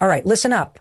All right, listen up.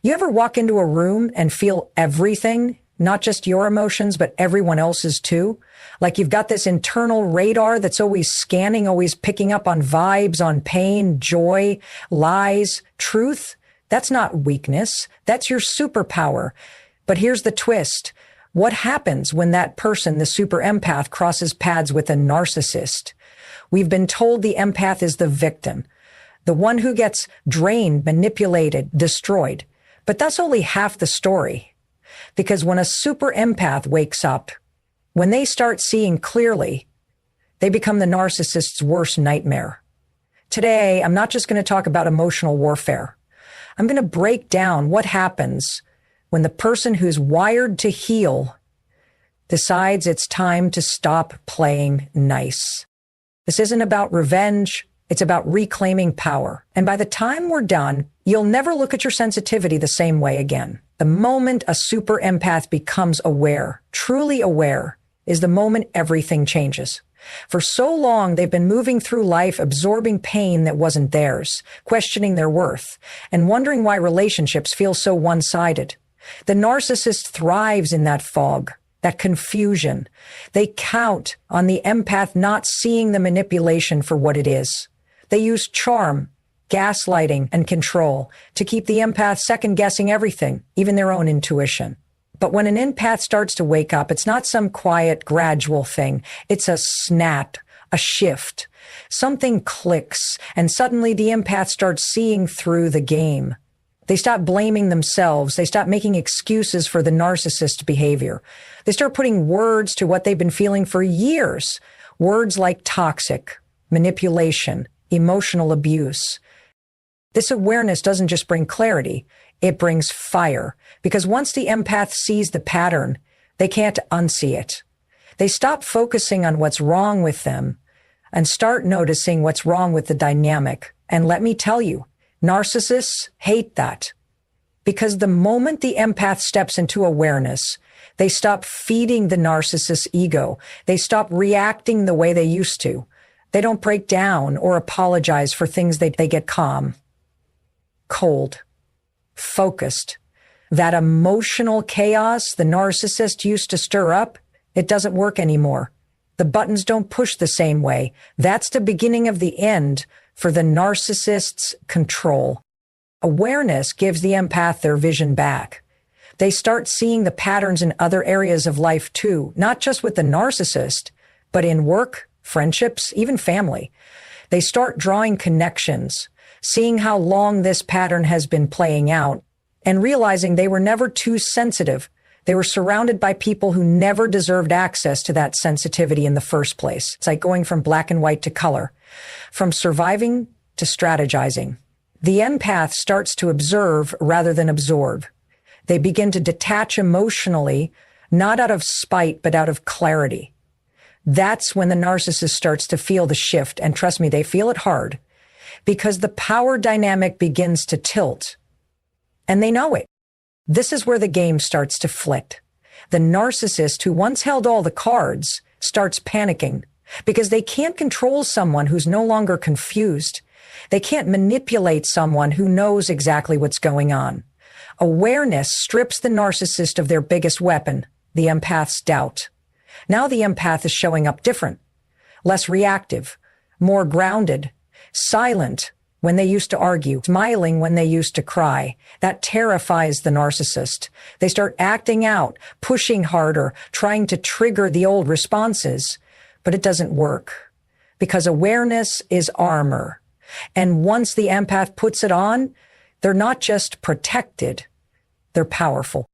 You ever walk into a room and feel everything? Not just your emotions, but everyone else's too? Like you've got this internal radar that's always scanning, always picking up on vibes, on pain, joy, lies, truth. That's not weakness. That's your superpower. But here's the twist. What happens when that person, the super empath, crosses paths with a narcissist? We've been told the empath is the victim, the one who gets drained, manipulated, destroyed. But that's only half the story. Because when a super empath wakes up, when they start seeing clearly, they become the narcissist's worst nightmare. Today, I'm not just going to talk about emotional warfare. I'm going to break down what happens when the person who's wired to heal decides it's time to stop playing nice. This isn't about revenge. It's about reclaiming power. And by the time we're done, you'll never look at your sensitivity the same way again. The moment a super empath becomes aware, truly aware, is the moment everything changes. For so long, they've been moving through life absorbing pain that wasn't theirs, questioning their worth, and wondering why relationships feel so one-sided. The narcissist thrives in that fog, that confusion. They count on the empath not seeing the manipulation for what it is. They use charm, gaslighting, and control to keep the empath second-guessing everything, even their own intuition. But when an empath starts to wake up, it's not some quiet, gradual thing. It's a snap, a shift. Something clicks, and suddenly the empath starts seeing through the game. They stop blaming themselves. They stop making excuses for the narcissist behavior. They start putting words to what they've been feeling for years. Words like toxic, manipulation, emotional abuse. This awareness doesn't just bring clarity, it brings fire. Because once the empath sees the pattern, they can't unsee it. They stop focusing on what's wrong with them and start noticing what's wrong with the dynamic. And let me tell you, narcissists hate that. Because the moment the empath steps into awareness, they stop feeding the narcissist's ego. They stop reacting the way they used to. They don't break down or apologize for things. They get calm, cold, focused. That emotional chaos the narcissist used to stir up, it doesn't work anymore. The buttons don't push the same way. That's the beginning of the end for the narcissist's control. Awareness gives the empath their vision back. They start seeing the patterns in other areas of life too, not just with the narcissist, but in work, friendships, even family. They start drawing connections, seeing how long this pattern has been playing out, and realizing they were never too sensitive. They were surrounded by people who never deserved access to that sensitivity in the first place. It's like going from black and white to color, from surviving to strategizing. The empath starts to observe rather than absorb. They begin to detach emotionally, not out of spite, but out of clarity. That's when the narcissist starts to feel the shift. And trust me, they feel it hard because the power dynamic begins to tilt. And they know it. This is where the game starts to flit. The narcissist who once held all the cards starts panicking because they can't control someone who's no longer confused. They can't manipulate someone who knows exactly what's going on. Awareness strips the narcissist of their biggest weapon, the empath's doubt. Now the empath is showing up different, less reactive, more grounded, silent when they used to argue, smiling when they used to cry. That terrifies the narcissist. They start acting out, pushing harder, trying to trigger the old responses, but it doesn't work because awareness is armor. And once the empath puts it on, they're not just protected, they're powerful.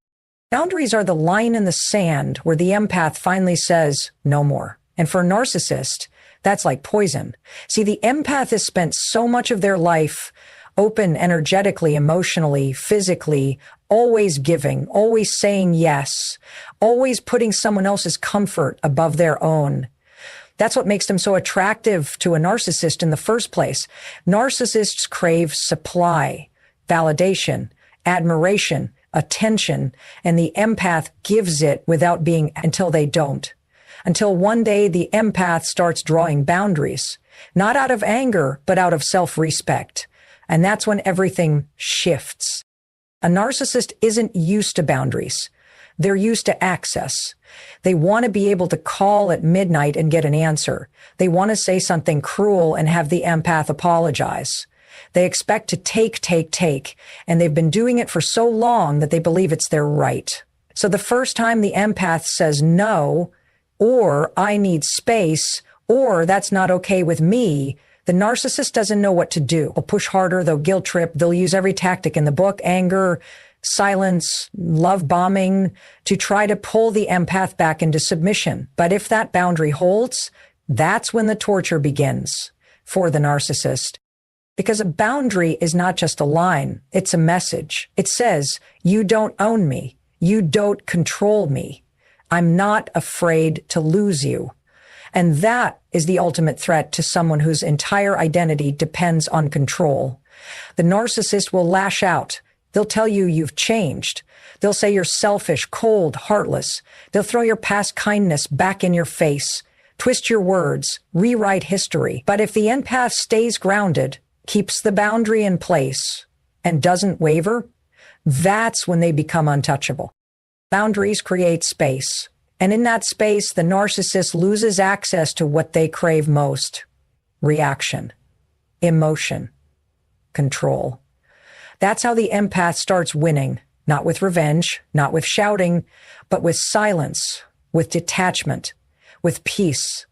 Boundaries are the line in the sand where the empath finally says, no more. And for a narcissist, that's like poison. See, the empath has spent so much of their life open energetically, emotionally, physically, always giving, always saying yes, always putting someone else's comfort above their own. That's what makes them so attractive to a narcissist in the first place. Narcissists crave supply, validation, admiration, attention, and the empath gives it without being until they don't. Until one day the empath starts drawing boundaries, not out of anger, but out of self-respect, And that's when everything shifts. A narcissist isn't used to boundaries. They're used to access. They want to be able to call at midnight and get an answer. They want to say something cruel and have the empath apologize. They expect to take, and they've been doing it for so long that they believe it's their right. So the first time the empath says no, or I need space, or that's not okay with me, the narcissist doesn't know what to do. They'll push harder, they'll guilt trip, they'll use every tactic in the book, anger, silence, love bombing, to try to pull the empath back into submission. But if that boundary holds, that's when the torture begins for the narcissist. Because a boundary is not just a line, it's a message. It says, you don't own me. You don't control me. I'm not afraid to lose you. And that is the ultimate threat to someone whose entire identity depends on control. The narcissist will lash out. They'll tell you you've changed. They'll say you're selfish, cold, heartless. They'll throw your past kindness back in your face, twist your words, rewrite history. But if the empath stays grounded, keeps the boundary in place, and doesn't waver, that's when they become untouchable. Boundaries create space. And in that space, the narcissist loses access to what they crave most: reaction, emotion, control. That's how the empath starts winning, not with revenge, not with shouting, but with silence, with detachment, with peace.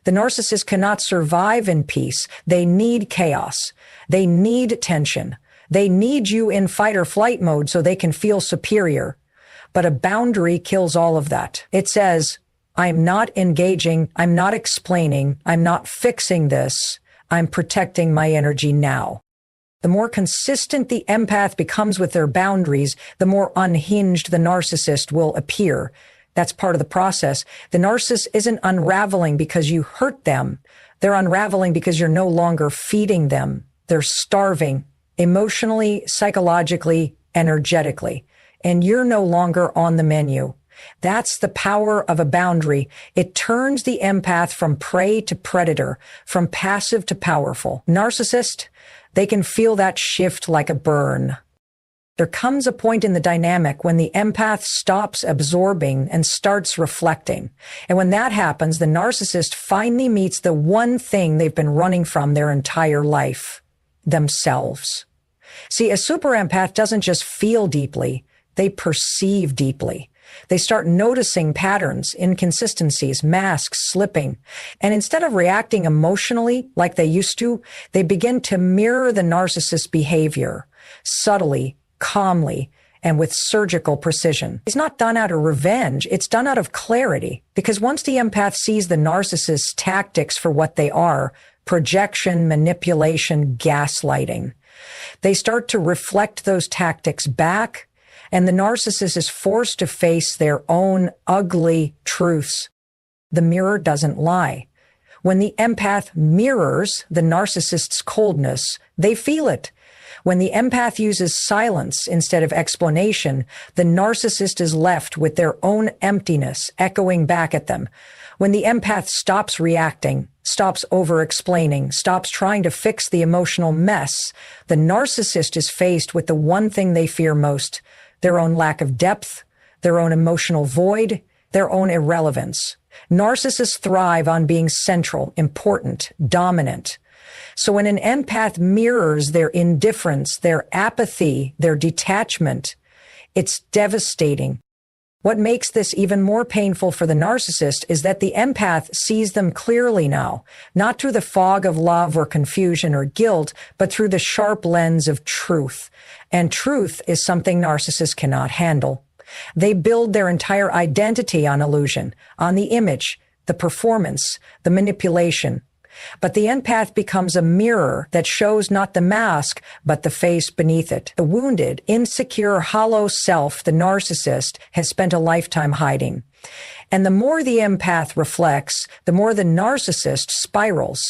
The narcissist cannot survive in peace. They need chaos. They need tension. They need you in fight or flight mode so they can feel superior. But a boundary kills all of that. It says, I'm not engaging, I'm not explaining, I'm not fixing this, I'm protecting my energy now. The more consistent the empath becomes with their boundaries, the more unhinged the narcissist will appear. That's part of the process. The narcissist isn't unraveling because you hurt them. They're unraveling because you're no longer feeding them. They're starving emotionally, psychologically, energetically. And you're no longer on the menu. That's the power of a boundary. It turns the empath from prey to predator, from passive to powerful. Narcissist, they can feel that shift like a burn. There comes a point in the dynamic when the empath stops absorbing and starts reflecting. And when that happens, the narcissist finally meets the one thing they've been running from their entire life: themselves. See, a superempath doesn't just feel deeply. They perceive deeply. They start noticing patterns, inconsistencies, masks slipping. And instead of reacting emotionally like they used to, they begin to mirror the narcissist's behavior subtly, calmly, and with surgical precision. It's not done out of revenge. It's done out of clarity. Because once the empath sees the narcissist's tactics for what they are, projection, manipulation, gaslighting, they start to reflect those tactics back, and the narcissist is forced to face their own ugly truths. The mirror doesn't lie. When the empath mirrors the narcissist's coldness, they feel it. When the empath uses silence instead of explanation, the narcissist is left with their own emptiness echoing back at them. When the empath stops reacting, stops over-explaining, stops trying to fix the emotional mess, the narcissist is faced with the one thing they fear most: their own lack of depth, their own emotional void, their own irrelevance. Narcissists thrive on being central, important, dominant. So when an empath mirrors their indifference, their apathy, their detachment, it's devastating. What makes this even more painful for the narcissist is that the empath sees them clearly now, not through the fog of love or confusion or guilt, but through the sharp lens of truth. And truth is something narcissists cannot handle. They build their entire identity on illusion, on the image, the performance, the manipulation. But the empath becomes a mirror that shows not the mask, but the face beneath it. The wounded, insecure, hollow self the narcissist has spent a lifetime hiding. And the more the empath reflects, the more the narcissist spirals.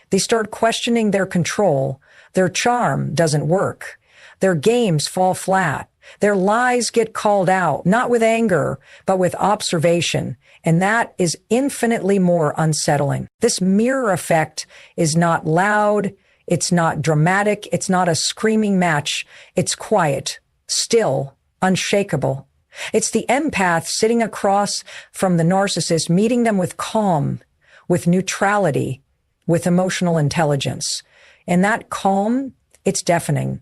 They start questioning their control. Their charm doesn't work. Their games fall flat. Their lies get called out, not with anger, but with observation. And that is infinitely more unsettling. This mirror effect is not loud. It's not dramatic. It's not a screaming match. It's quiet, still, unshakable. It's the empath sitting across from the narcissist, meeting them with calm, with neutrality, with emotional intelligence. And that calm, it's deafening.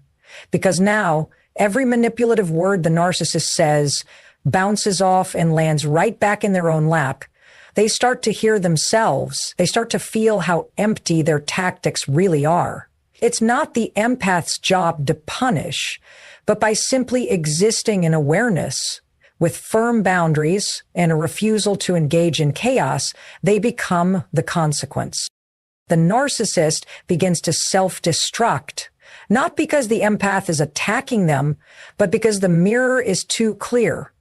Because now, every manipulative word the narcissist says bounces off and lands right back in their own lap. They start to hear themselves. They start to feel how empty their tactics really are. It's not the empath's job to punish, but by simply existing in awareness with firm boundaries and a refusal to engage in chaos, they become the consequence. The narcissist begins to self-destruct, not because the empath is attacking them, but because the mirror is too clear.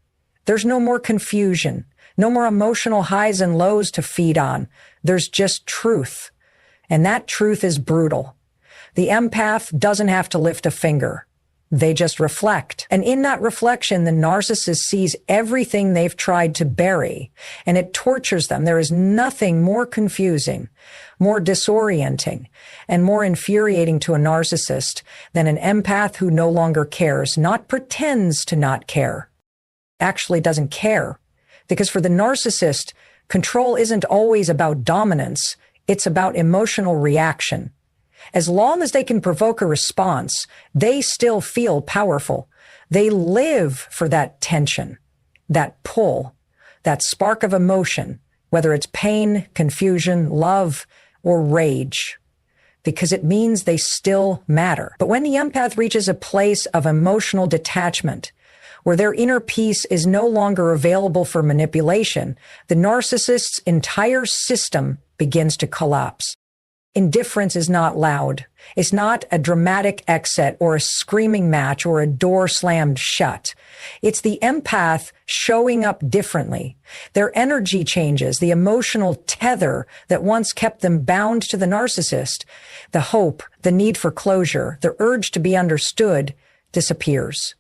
There's no more confusion. No more emotional highs and lows to feed on. There's just truth. And that truth is brutal. The empath doesn't have to lift a finger. They just reflect. And in that reflection, the narcissist sees everything they've tried to bury, and it tortures them. There is nothing more confusing, more disorienting, and more infuriating to a narcissist than an empath who no longer cares, not pretends to not care, actually doesn't care. Because for the narcissist, control isn't always about dominance. It's about emotional reaction. As long as they can provoke a response, they still feel powerful. They live for that tension, that pull, that spark of emotion, whether it's pain, confusion, love, or rage, because it means they still matter. But when the empath reaches a place of emotional detachment, where their inner peace is no longer available for manipulation, the narcissist's entire system begins to collapse. Indifference is not loud. It's not a dramatic exit or a screaming match or a door slammed shut. It's the empath showing up differently. Their energy changes, the emotional tether that once kept them bound to the narcissist, the hope, the need for closure, the urge to be understood disappears.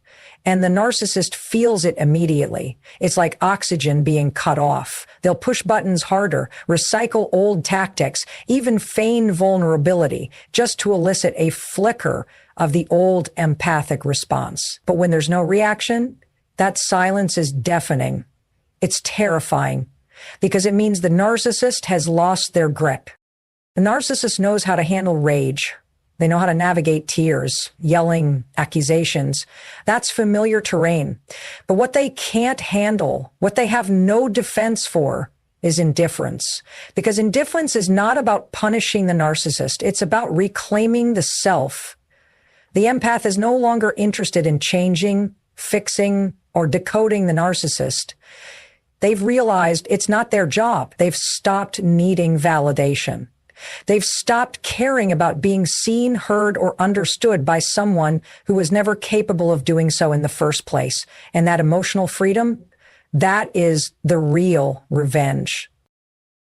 And the narcissist feels it immediately. It's like oxygen being cut off. They'll push buttons harder, recycle old tactics, even feign vulnerability, just to elicit a flicker of the old empathic response. But when there's no reaction, that silence is deafening. It's terrifying, because it means the narcissist has lost their grip. The narcissist knows how to handle rage. They know how to navigate tears, yelling, accusations. That's familiar terrain. But what they can't handle, what they have no defense for, is indifference. Because indifference is not about punishing the narcissist. It's about reclaiming the self. The empath is no longer interested in changing, fixing, or decoding the narcissist. They've realized it's not their job. They've stopped needing validation. They've stopped caring about being seen, heard, or understood by someone who was never capable of doing so in the first place. And that emotional freedom, that is the real revenge.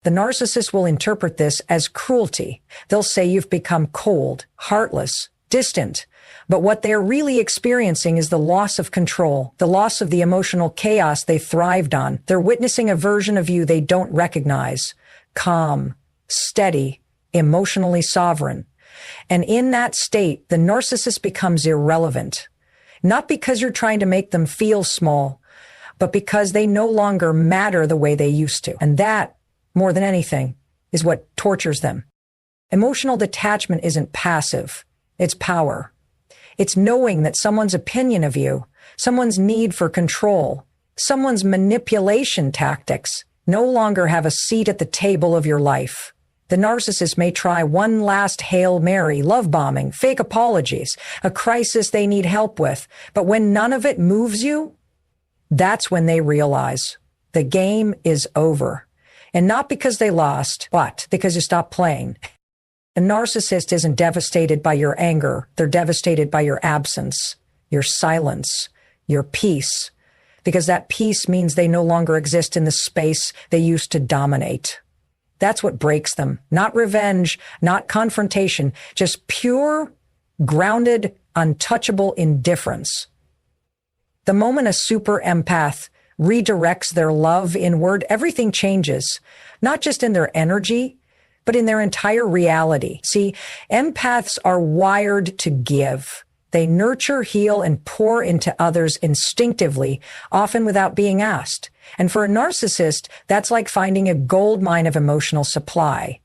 The narcissist will interpret this as cruelty. They'll say you've become cold, heartless, distant. But what they're really experiencing is the loss of control, the loss of the emotional chaos they thrived on. They're witnessing a version of you they don't recognize. Calm, steady, emotionally sovereign. And in that state, the narcissist becomes irrelevant. Not because you're trying to make them feel small, but because they no longer matter the way they used to. And that, more than anything, is what tortures them. Emotional detachment isn't passive. It's power. It's knowing that someone's opinion of you, someone's need for control, someone's manipulation tactics no longer have a seat at the table of your life. The narcissist may try one last Hail Mary, love bombing, fake apologies, a crisis they need help with. But when none of it moves you, that's when they realize the game is over. And not because they lost, but because you stopped playing. The narcissist isn't devastated by your anger. They're devastated by your absence, your silence, your peace. Because that peace means they no longer exist in the space they used to dominate. That's what breaks them. Not revenge, not confrontation, just pure, grounded, untouchable indifference. The moment a super empath redirects their love inward, everything changes, not just in their energy, but in their entire reality. See, empaths are wired to give. They nurture, heal, and pour into others instinctively, often without being asked. And for a narcissist, that's like finding a gold mine of emotional supply.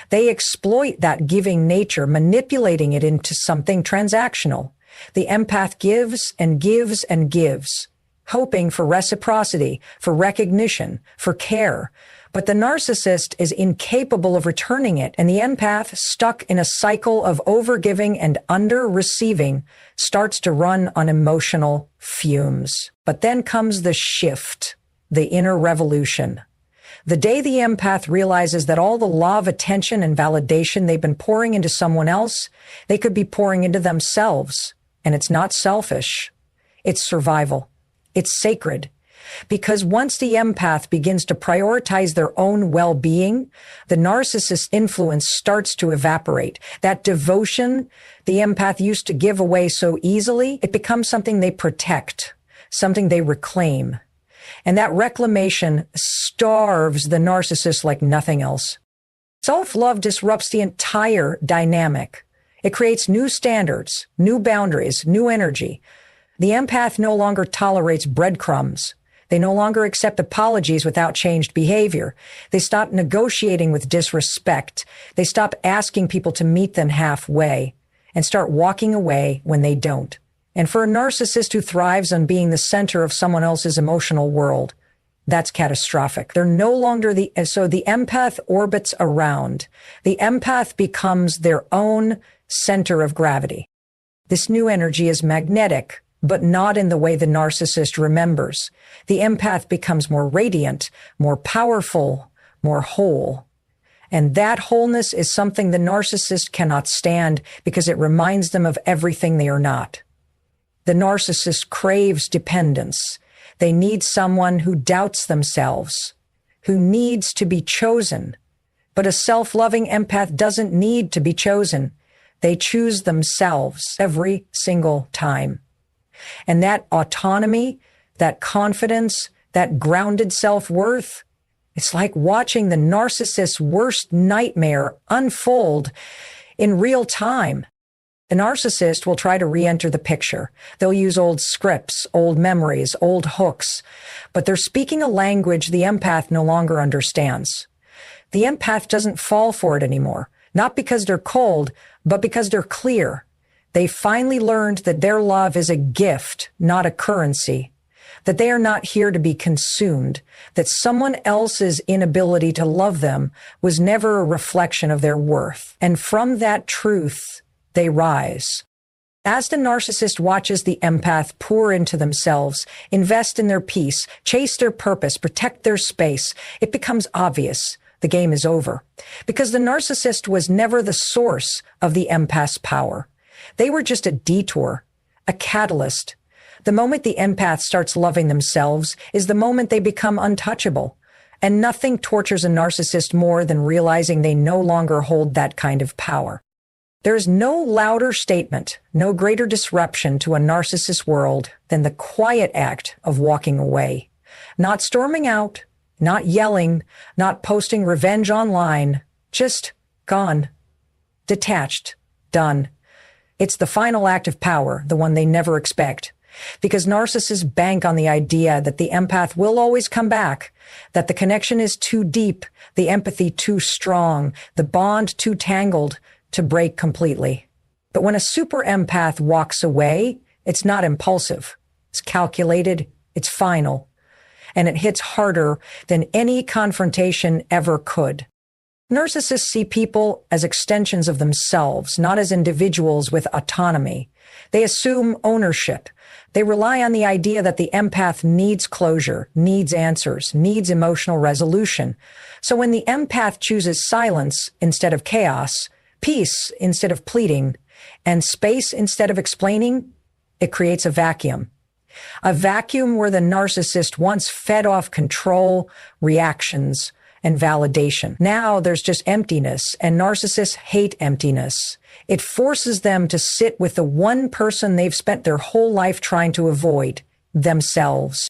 They exploit that giving nature, manipulating it into something transactional. The empath gives and gives and gives, hoping for reciprocity, for recognition, for care. But the narcissist is incapable of returning it, and the empath, stuck in a cycle of overgiving and under-receiving, starts to run on emotional fumes. But then comes the shift, the inner revolution. The day the empath realizes that all the love, attention, and validation they've been pouring into someone else, they could be pouring into themselves. And it's not selfish. It's survival. It's sacred. Because once the empath begins to prioritize their own well-being, the narcissist's influence starts to evaporate. That devotion the empath used to give away so easily, it becomes something they protect, something they reclaim. And that reclamation starves the narcissist like nothing else. Self-love disrupts the entire dynamic. It creates new standards, new boundaries, new energy. The empath no longer tolerates breadcrumbs. They no longer accept apologies without changed behavior. They stop negotiating with disrespect. They stop asking people to meet them halfway and start walking away when they don't. And for a narcissist who thrives on being the center of someone else's emotional world, that's catastrophic. They're no longer so the empath orbits around. The empath becomes their own center of gravity. This new energy is magnetic, but not in the way the narcissist remembers. The empath becomes more radiant, more powerful, more whole. And that wholeness is something the narcissist cannot stand because it reminds them of everything they are not. The narcissist craves dependence. They need someone who doubts themselves, who needs to be chosen. But a self-loving empath doesn't need to be chosen. They choose themselves every single time. And that autonomy, that confidence, that grounded self-worth, it's like watching the narcissist's worst nightmare unfold in real time. The narcissist will try to re-enter the picture. They'll use old scripts, old memories, old hooks, but they're speaking a language the empath no longer understands. The empath doesn't fall for it anymore, not because they're cold, but because they're clear. They finally learned that their love is a gift, not a currency, that they are not here to be consumed, that someone else's inability to love them was never a reflection of their worth. And from that truth, they rise. As the narcissist watches the empath pour into themselves, invest in their peace, chase their purpose, protect their space, it becomes obvious the game is over. Because the narcissist was never the source of the empath's power. They were just a detour, a catalyst. The moment the empath starts loving themselves is the moment they become untouchable. And nothing tortures a narcissist more than realizing they no longer hold that kind of power. There is no louder statement, no greater disruption to a narcissist world than the quiet act of walking away. Not storming out, not yelling, not posting revenge online, just gone, detached, done. It's the final act of power, the one they never expect. Because narcissists bank on the idea that the empath will always come back, that the connection is too deep, the empathy too strong, the bond too tangled to break completely. But when a super empath walks away, it's not impulsive. It's calculated, it's final, and it hits harder than any confrontation ever could. Narcissists see people as extensions of themselves, not as individuals with autonomy. They assume ownership. They rely on the idea that the empath needs closure, needs answers, needs emotional resolution. So when the empath chooses silence instead of chaos, peace instead of pleading, and space instead of explaining, it creates a vacuum. A vacuum where the narcissist once fed off control, reactions, and validation. Now there's just emptiness, and narcissists hate emptiness. It forces them to sit with the one person they've spent their whole life trying to avoid, themselves.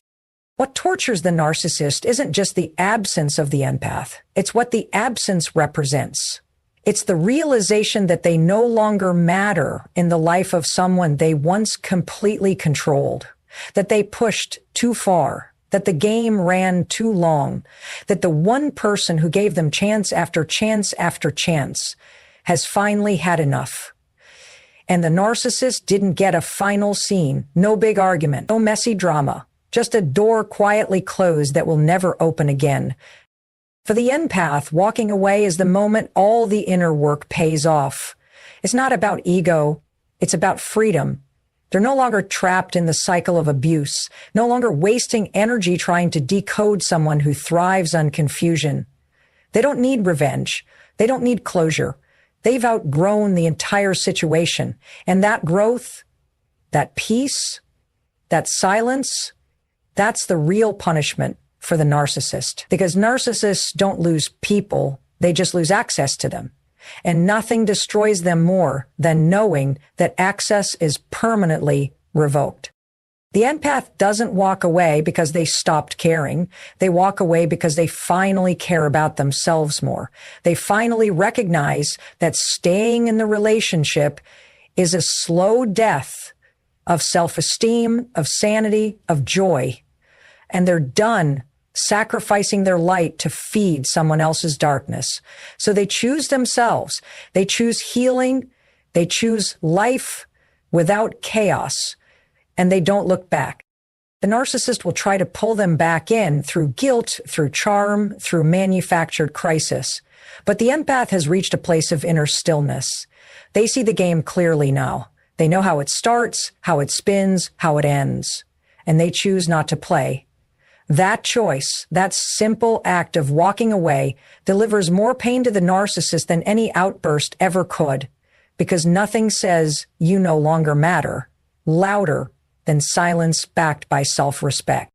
What tortures the narcissist isn't just the absence of the empath. It's what the absence represents. It's the realization that they no longer matter in the life of someone they once completely controlled, that they pushed too far, that the game ran too long, that the one person who gave them chance after chance after chance has finally had enough. And the narcissist didn't get a final scene, no big argument, no messy drama, just a door quietly closed that will never open again. For the empath, walking away is the moment all the inner work pays off. It's not about ego, it's about freedom. They're no longer trapped in the cycle of abuse, no longer wasting energy trying to decode someone who thrives on confusion. They don't need revenge. They don't need closure. They've outgrown the entire situation. And that growth, that peace, that silence, that's the real punishment for the narcissist. Because narcissists don't lose people, they just lose access to them. And nothing destroys them more than knowing that access is permanently revoked. The empath doesn't walk away because they stopped caring. They walk away because they finally care about themselves more. They finally recognize that staying in the relationship is a slow death of self-esteem, of sanity, of joy. And they're done sacrificing their light to feed someone else's darkness. So they choose themselves. They choose healing. They choose life without chaos. And they don't look back. The narcissist will try to pull them back in through guilt, through charm, through manufactured crisis. But the empath has reached a place of inner stillness. They see the game clearly now. They know how it starts, how it spins, how it ends. And they choose not to play. That choice, that simple act of walking away, delivers more pain to the narcissist than any outburst ever could, because nothing says you no longer matter louder than silence backed by self-respect.